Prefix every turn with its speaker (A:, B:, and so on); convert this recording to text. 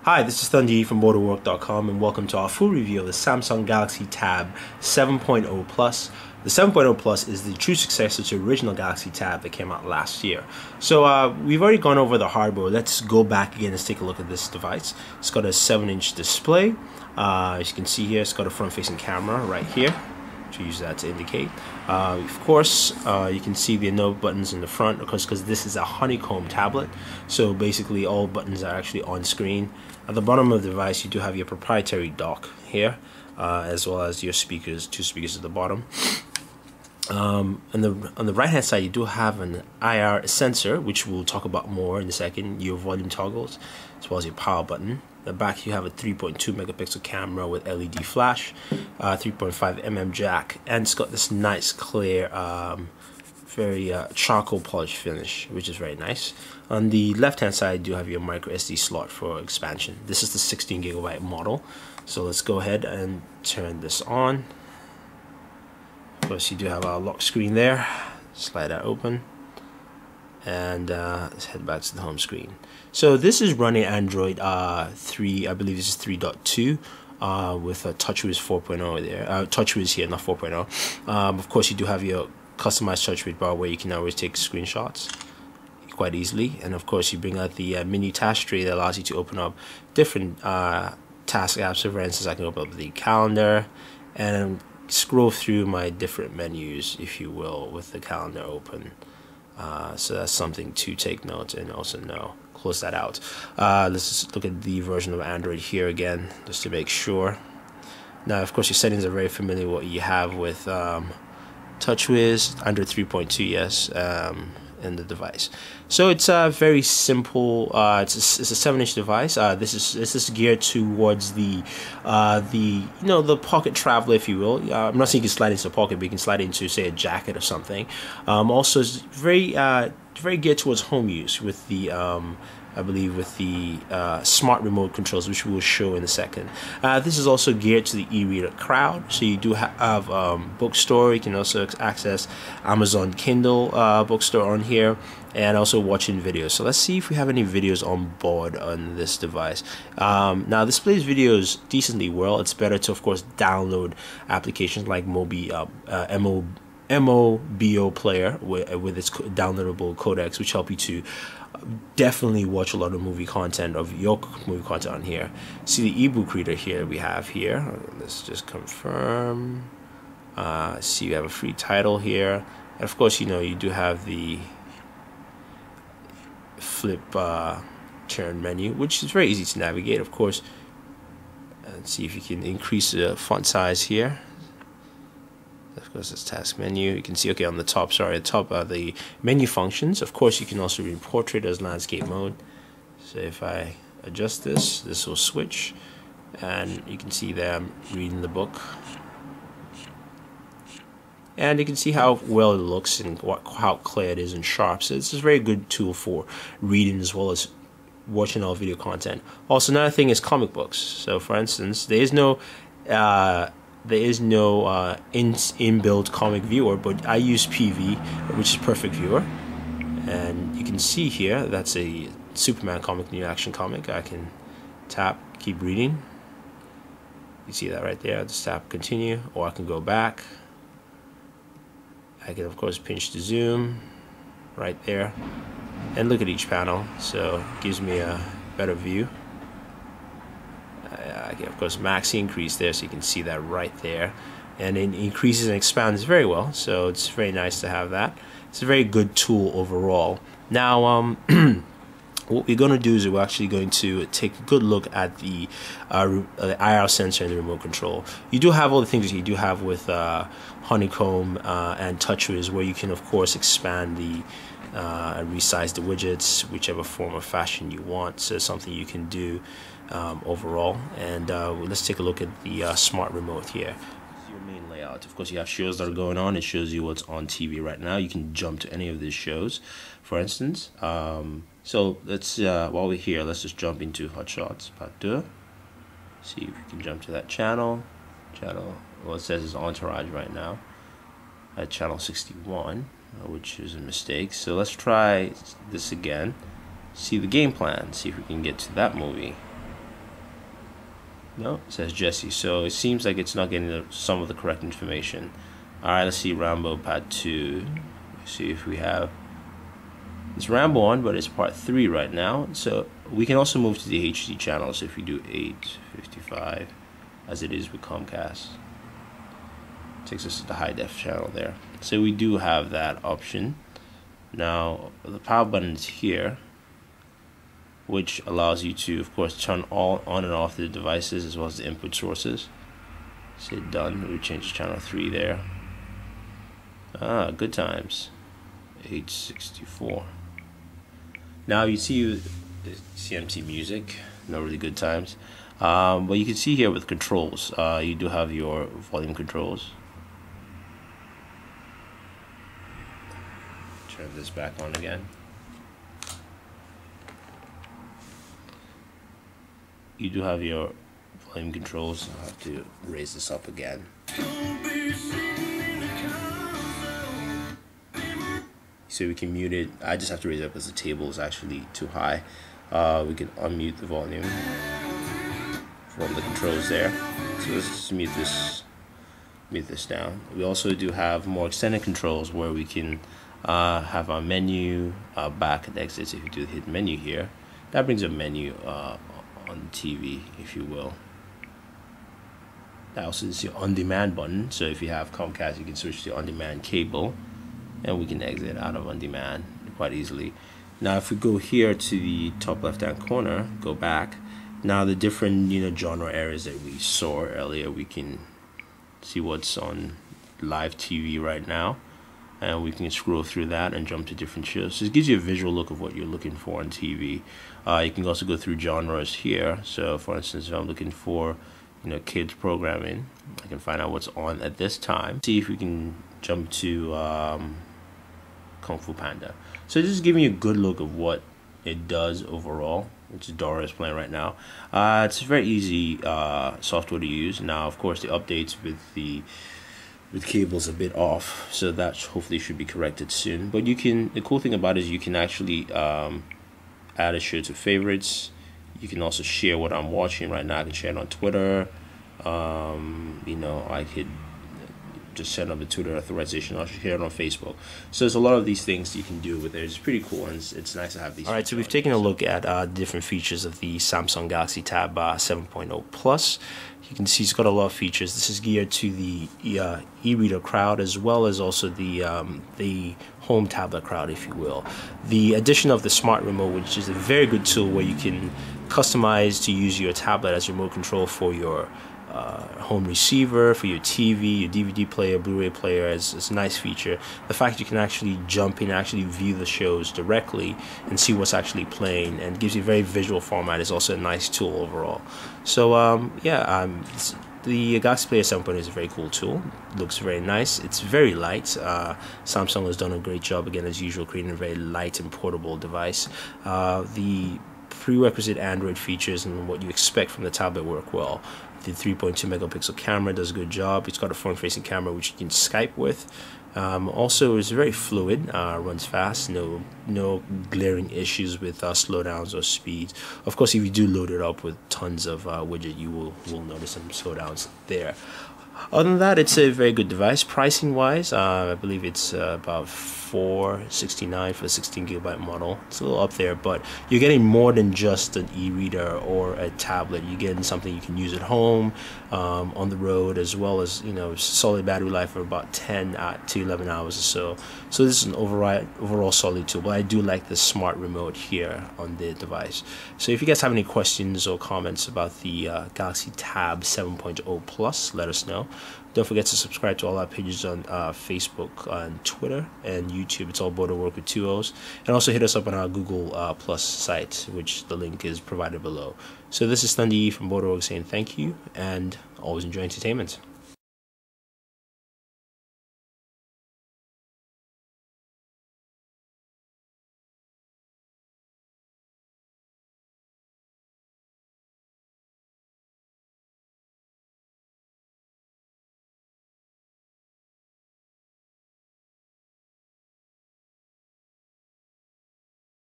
A: Hi, this is Thundy from Booredatwork.com and welcome to our full review of the Samsung Galaxy Tab 7.0 Plus. The 7.0 Plus is the true successor to the original Galaxy Tab that came out last year. So we've already gone over the hardware. Let's go back again and take a look at this device. It's got a 7-inch display. As you can see here, it's got a front-facing camera right here. To use that to indicate. Of course, you can see the no buttons in the front, of course, because this is a Honeycomb tablet. So basically, all buttons are actually on screen. At the bottom of the device, you do have your proprietary dock here, as well as your speakers, 2 speakers at the bottom. On the right hand side, you do have an IR sensor, which we'll talk about more in a second, your volume toggles, as well as your power button. At the back, you have a 3.2 megapixel camera with LED flash, 3.5 mm jack, and it's got this nice clear, very charcoal polish finish, which is very nice. On the left hand side, you do have your micro SD slot for expansion. This is the 16 gigabyte model. So let's go ahead and turn this on. Of course, you do have a lock screen there. Slide that open, and let's head back to the home screen. So this is running Android 3, I believe this is 3.2 with a TouchWiz 4.0 there. TouchWiz here, not 4.0. Of course, you do have your customized TouchWiz bar where you can always take screenshots quite easily, and of course, you bring out the menu task tray that allows you to open up different task apps. So for instance, I can open up the calendar and scroll through my different menus, if you will, with the calendar open. So that's something to take note and also know. Close that out. Let's just look at the version of Android here again, just to make sure. Now, of course, your settings are very familiar with what you have with TouchWiz, Android 3.2, yes, in the device. So it's very simple. It's a 7-inch device. This is geared towards the pocket traveler, if you will. I'm not saying you can slide into a pocket, but you can slide into, say, a jacket or something. Also, it's very geared towards home use with the I believe with the smart remote controls, which we will show in a second. This is also geared to the e-reader crowd, so you do have bookstore. You can also access Amazon Kindle bookstore on here, and also watching videos. So let's see if we have any videos on board on this device. Now this plays videos decently well. It's better to, of course, download applications like MOBO player with its downloadable codecs, which help you to definitely watch a lot of movie content on here. See the ebook reader here we have here. Let's just confirm. See, you have a free title here, and of course, you do have the flip turn menu, which is very easy to navigate. Of course, and see if you can increase the font size here. Of course, it's task menu. You can see, okay, on the top, the menu functions. Of course, you can also read portrait as landscape mode. So if I adjust this will switch, and you can see that I'm reading the book. And you can see how well it looks and how clear it is and sharp. So it's a very good tool for reading as well as watching all video content. Also, another thing is comic books. So for instance, there is no inbuilt comic viewer, but I use PV, which is Perfect Viewer, and you can see here that's a Superman comic, new action comic. I can tap, keep reading. You see that right there. Just tap continue, or I can go back. I can, of course, pinch to zoom right there and look at each panel, so it gives me a better view. Of course, max increase there, so you can see that right there, and it increases and expands very well, so it's very nice to have that. It's a very good tool overall. Now what we're going to do is we're actually going to take a good look at the IR sensor and the remote control. You do have all the things that you do have with Honeycomb and TouchWiz, where you can, of course, expand the resize the widgets, whichever form or fashion you want. So it's something you can do overall. And let's take a look at the smart remote here. Your main layout. Of course, you have shows that are going on. It shows you what's on TV right now. You can jump to any of these shows, for instance. So let's while we're here, let's just jump into Hot Shots Part 2. See if we can jump to that channel. Well, it says it's Entourage right now at channel 61, which is a mistake. So let's try this again. see the game plan. See if we can get to that movie. No, it says Jesse, so it seems like it's not getting some of the correct information. Alright, let's see Rambo Part 2. Let's see if we have... It's Rambo 1, but it's Part 3 right now. So we can also move to the HD channels if we do 855, as it is with Comcast. Takes us to the high def channel there. So we do have that option. Now the power button is here, which allows you to, of course, turn all on and off the devices as well as the input sources. Say done. We change channel 3 there. Ah, good times. 864. Now you see CMT music. No really good times. But you can see here with controls, you do have your volume controls. Turn this back on again. You do have your volume controls. I'll have to raise this up again. So we can mute it. I just have to raise it up because the table is actually too high. We can unmute the volume from the controls there. So let's just mute this down. We also do have more extended controls where we can have our menu, back and exit. So if you do hit menu here, that brings a menu on the TV, if you will. That also is your on-demand button. So if you have Comcast, you can switch to on-demand cable, and we can exit out of on-demand quite easily. Now if we go here to the top left-hand corner, go back. Now the different genre areas that we saw earlier, we can see what's on live TV right now, and we can scroll through that and jump to different shows. So it gives you a visual look of what you're looking for on TV. You can also go through genres here. So for instance, if I'm looking for kids programming, I can find out what's on at this time. See if we can jump to Kung Fu Panda. So this is giving you a good look of what it does overall, which Dora is playing right now. It's very easy software to use. Now of course the updates with cables a bit off, so that hopefully should be corrected soon. But the cool thing about it is you can actually add a show to favorites. You can also share what I'm watching right now. I can share it on Twitter. I could just send up a Twitter authorization. I'll share it on Facebook. So there's a lot of these things you can do with it. It's pretty cool, and it's nice to have these. All right, so we've taken a look at different features of the Samsung Galaxy Tab 7.0 Plus. You can see it's got a lot of features. This is geared to the e-reader crowd, as well as also the home tablet crowd, if you will. The addition of the smart remote, which is a very good tool where you can customize to use your tablet as remote control for your home receiver, for your TV, your DVD player, Blu-ray player, is a nice feature. The fact you can actually jump in and actually view the shows directly and see what's actually playing, and gives you a very visual format, is also a nice tool overall. So the Galaxy Player 7.0 is a very cool tool. It looks very nice. It's very light. Samsung has done a great job, again, as usual, creating a very light and portable device. The prerequisite Android features and what you expect from the tablet work well. The 3.2 megapixel camera does a good job. It's got a front-facing camera which you can Skype with. Also, it's very fluid, runs fast, no glaring issues with slowdowns or speeds. Of course, if you do load it up with tons of widget, you will notice some slowdowns there. Other than that, it's a very good device. Pricing wise, I believe it's about $469 for the 16GB model. It's a little up there, but you're getting more than just an e-reader or a tablet. You're getting something you can use at home, on the road, as well as solid battery life of about 10 to 11 hours or so. So this is an overall solid tool. But I do like the smart remote here on the device. So if you guys have any questions or comments about the Galaxy Tab 7.0 Plus, let us know. Don't forget to subscribe to all our pages on Facebook, and Twitter, and YouTube. It's all Booredatwork with 2 O's. And also hit us up on our Google Plus site, which the link is provided below. So this is Thundi from Booredatwork saying thank you, and always enjoy entertainment.